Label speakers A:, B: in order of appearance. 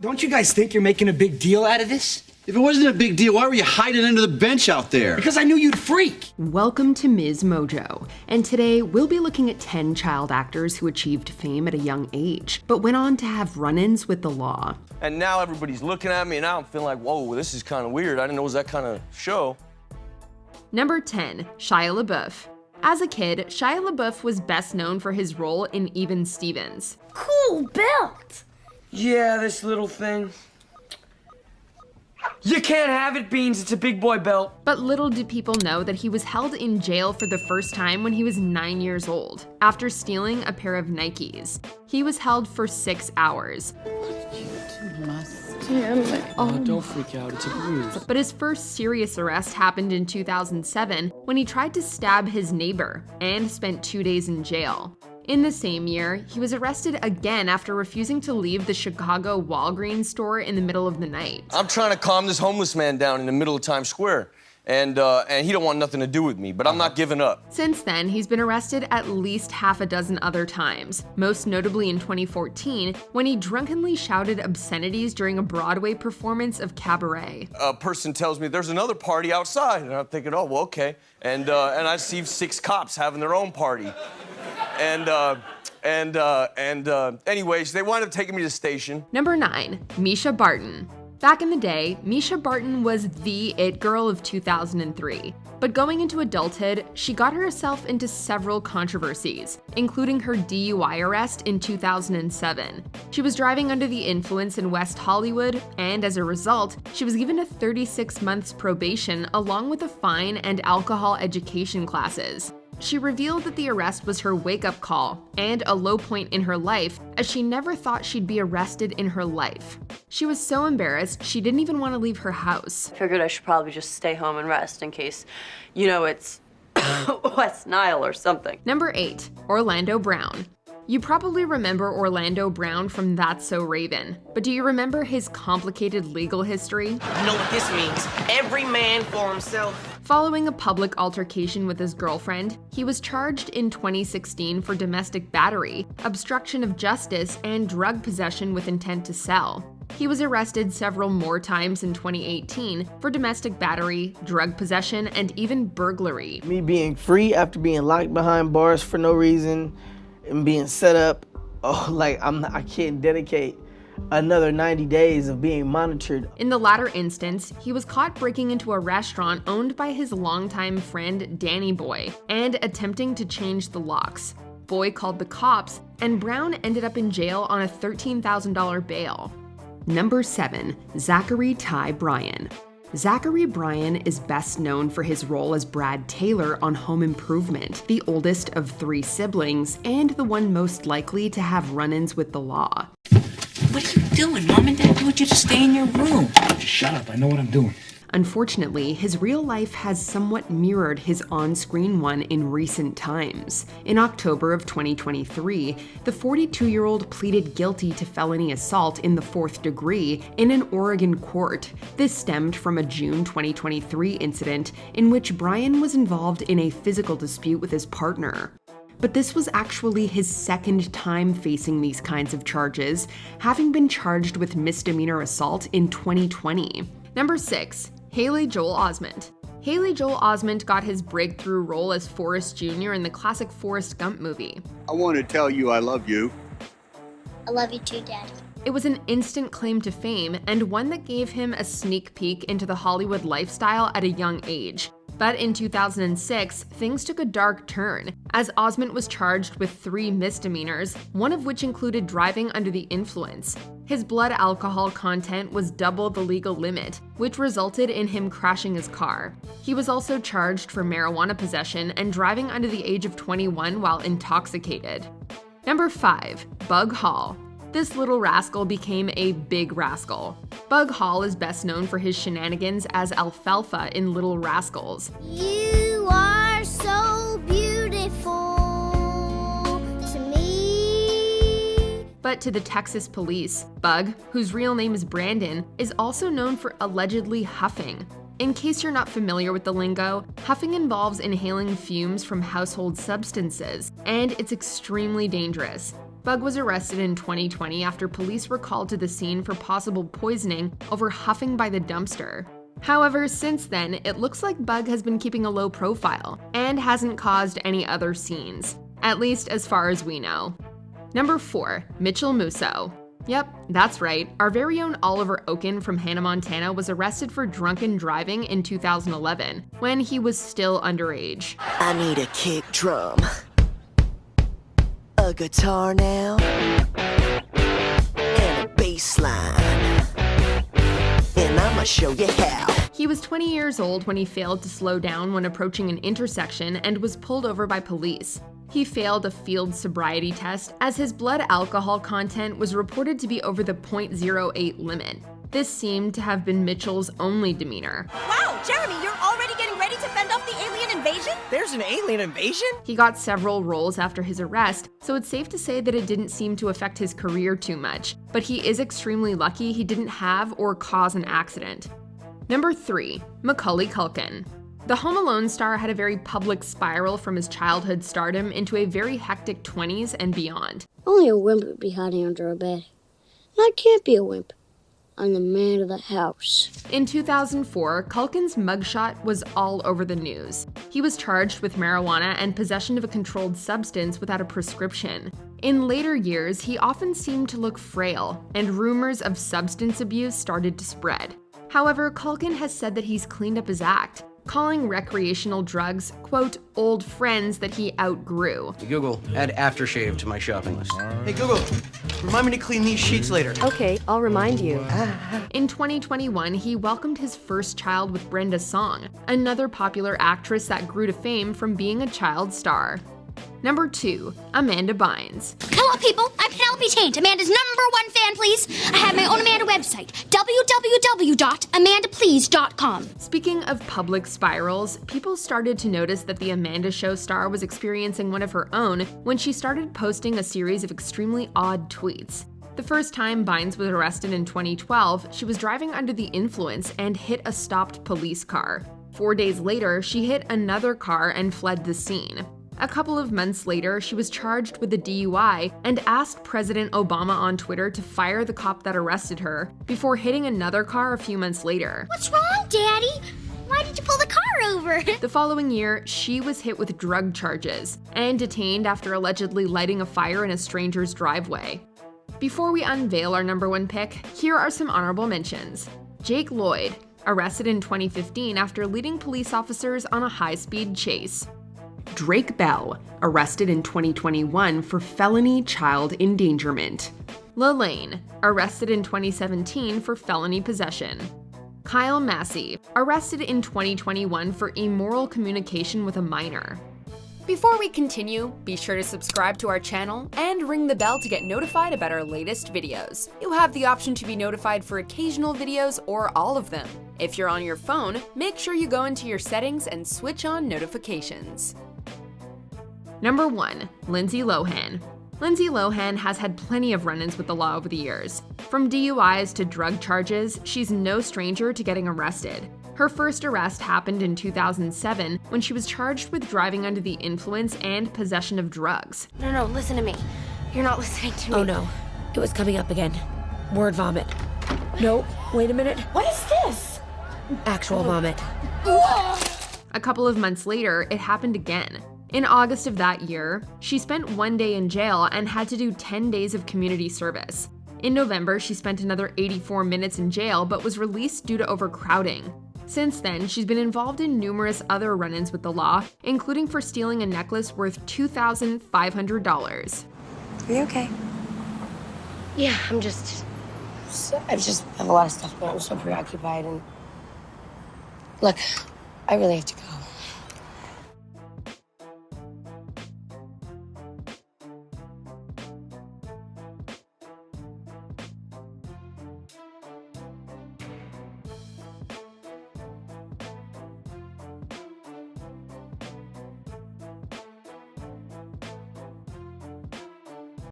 A: Don't you guys think you're making a big deal out of this?
B: If it wasn't a big deal, why were you hiding under the bench out there?
A: Because I knew you'd freak.
C: Welcome to MsMojo, and today we'll be looking at 10 child actors who achieved fame at a young age, but went on to have run-ins with the law.
D: And now everybody's looking at me, and now I'm feeling like, whoa, this is kind of weird. I didn't know it was that kind of show.
C: Number 10, Shia LaBeouf. As a kid, Shia LaBeouf was best known for his role in Even Stevens.
E: Cool belt!
F: Yeah, this little thing. You can't have it, Bynes. It's a big boy belt.
C: But little did people know that he was held in jail for the first time when he was 9 years old, after stealing a pair of Nikes. He was held for 6 hours.
F: Don't freak out, it's a bruise.
C: But his first serious arrest happened in 2007 when he tried to stab his neighbor and spent 2 days in jail. In the same year, he was arrested again after refusing to leave the Chicago Walgreens store in the middle of the night.
D: I'm trying to calm this homeless man down in the middle of Times Square, and he don't want nothing to do with me, but I'm not giving up.
C: Since then, he's been arrested at least half a dozen other times, most notably in 2014, when he drunkenly shouted obscenities during a Broadway performance of Cabaret.
D: A person tells me there's another party outside, and I'm thinking, oh, well, okay. And I see 6 cops having their own party. Anyways, they wound up taking me to the station.
C: Number 9, MISCHA Barton. Back in the day, MISCHA Barton was the it girl of 2003. But going into adulthood, she got herself into several controversies, including her DUI arrest in 2007. She was driving under the influence in West Hollywood, and as a result, she was given a 36 months probation along with a fine and alcohol education classes. She revealed that the arrest was her wake-up call and a low point in her life, as she never thought she'd be arrested in her life. She was so embarrassed, she didn't even want to leave her house.
G: Figured I should probably just stay home and rest in case, it's West Nile or something.
C: Number 8, Orlando Brown. You probably remember Orlando Brown from That's So Raven, but do you remember his complicated legal history?
H: You know what this means? Every man for himself.
C: Following a public altercation with his girlfriend, he was charged in 2016 for domestic battery, obstruction of justice, and drug possession with intent to sell. He was arrested several more times in 2018 for domestic battery, drug possession, and even burglary.
I: Me being free after being locked behind bars for no reason and being set up, I can't dedicate another 90 days of being monitored.
C: In the latter instance, he was caught breaking into a restaurant owned by his longtime friend Danny Boy and attempting to change the locks. Boy called the cops, and Brown ended up in jail on a $13,000 bail. Number 7, Zachary Ty Bryan. Zachary Bryan is best known for his role as Brad Taylor on Home Improvement, the oldest of 3 siblings and the one most likely to have run-ins with the law.
H: What are you doing? Mom and Dad want you to stay in your room.
A: Shut up, I know what I'm doing.
C: Unfortunately, his real life has somewhat mirrored his on-screen one in recent times. In October of 2023, the 42-year-old pleaded guilty to felony assault in the 4th degree in an Oregon court. This stemmed from a June 2023 incident in which Bryan was involved in a physical dispute with his partner. But this was actually his second time facing these kinds of charges, having been charged with misdemeanor assault in 2020. Number 6, Haley Joel Osment. Haley Joel Osment got his breakthrough role as Forrest Jr. in the classic Forrest Gump movie.
J: I want to tell you I love you.
E: I love you too, Daddy.
C: It was an instant claim to fame and one that gave him a sneak peek into the Hollywood lifestyle at a young age. But in 2006, things took a dark turn, as Osment was charged with 3 misdemeanors, one of which included driving under the influence. His blood alcohol content was double the legal limit, which resulted in him crashing his car. He was also charged for marijuana possession and driving under the age of 21 while intoxicated. Number 5, Bug Hall. This little rascal became a big rascal. Bug Hall is best known for his shenanigans as Alfalfa in Little Rascals.
E: You are so beautiful to me.
C: But to the Texas police, Bug, whose real name is Brandon, is also known for allegedly huffing. In case you're not familiar with the lingo, huffing involves inhaling fumes from household substances, and it's extremely dangerous. Bug was arrested in 2020 after police were called to the scene for possible poisoning over huffing by the dumpster. However, since then, it looks like Bug has been keeping a low profile and hasn't caused any other scenes, at least as far as we know. Number 4, Mitchell Musso. Yep, that's right. Our very own Oliver Oken from Hannah, Montana was arrested for drunken driving in 2011 when he was still underage.
K: I need a kick drum, a guitar now, and a bass line, and I'ma show you how.
C: He was 20 years old when he failed to slow down when approaching an intersection and was pulled over by police. He failed a field sobriety test as his blood alcohol content was reported to be over the .08 limit. This seemed to have been Mitchell's only demeanor.
L: Wow, Jeremy, you're already getting ready to fend off the alien invasion?
K: There's an alien invasion?
C: He got several roles after his arrest, so it's safe to say that it didn't seem to affect his career too much, but he is extremely lucky he didn't have or cause an accident. Number 3, Macaulay Culkin. The Home Alone star had a very public spiral from his childhood stardom into a very hectic 20s and beyond.
E: Only a wimp would be hiding under a bed. And I can't be a wimp. I'm the man of the house.
C: In 2004, Culkin's mugshot was all over the news. He was charged with marijuana and possession of a controlled substance without a prescription. In later years, he often seemed to look frail, and rumors of substance abuse started to spread. However, Culkin has said that he's cleaned up his act, calling recreational drugs, quote, old friends that he outgrew.
M: Google, add aftershave to my shopping list. Hey Google, remind me to clean these sheets later.
G: Okay, I'll remind you.
C: In 2021, he welcomed his first child with Brenda Song, another popular actress that grew to fame from being a child star. Number 2, Amanda Bynes.
E: Hello, people. I'm Penelope Taint, Amanda's #1 fan, please. I have my own Amanda website, www.amandaplease.com.
C: Speaking of public spirals, people started to notice that the Amanda Show star was experiencing one of her own when she started posting a series of extremely odd tweets. The first time Bynes was arrested in 2012, she was driving under the influence and hit a stopped police car. 4 days later, she hit another car and fled the scene. A couple of months later, she was charged with a DUI and asked President Obama on Twitter to fire the cop that arrested her before hitting another car a few months later.
E: What's wrong, Daddy? Why did you pull the car over?
C: The following year, she was hit with drug charges and detained after allegedly lighting a fire in a stranger's driveway. Before we unveil our #1 pick, here are some honorable mentions. Jake Lloyd, arrested in 2015 after leading police officers on a high-speed chase. Drake Bell, arrested in 2021 for felony child endangerment. LaLane, arrested in 2017 for felony possession. Kyle Massey, arrested in 2021 for immoral communication with a minor. Before we continue, be sure to subscribe to our channel and ring the bell to get notified about our latest videos. You'll have the option to be notified for occasional videos or all of them. If you're on your phone, make sure you go into your settings and switch on notifications. Number 1, Lindsay Lohan. Lindsay Lohan has had plenty of run-ins with the law over the years. From DUIs to drug charges, she's no stranger to getting arrested. Her first arrest happened in 2007 when she was charged with driving under the influence and possession of drugs.
N: No, listen to me. You're not listening to me.
O: Oh no, it was coming up again. Word vomit. No, wait a minute.
N: What is this?
O: Actual vomit.
C: A couple of months later, it happened again. In August of that year, she spent 1 day in jail and had to do 10 days of community service. In November, she spent another 84 minutes in jail but was released due to overcrowding. Since then, she's been involved in numerous other run-ins with the law, including for stealing a necklace worth $2,500.
N: Are you okay?
O: Yeah, I just have a lot of stuff going on. I'm so preoccupied and look, I really have to go.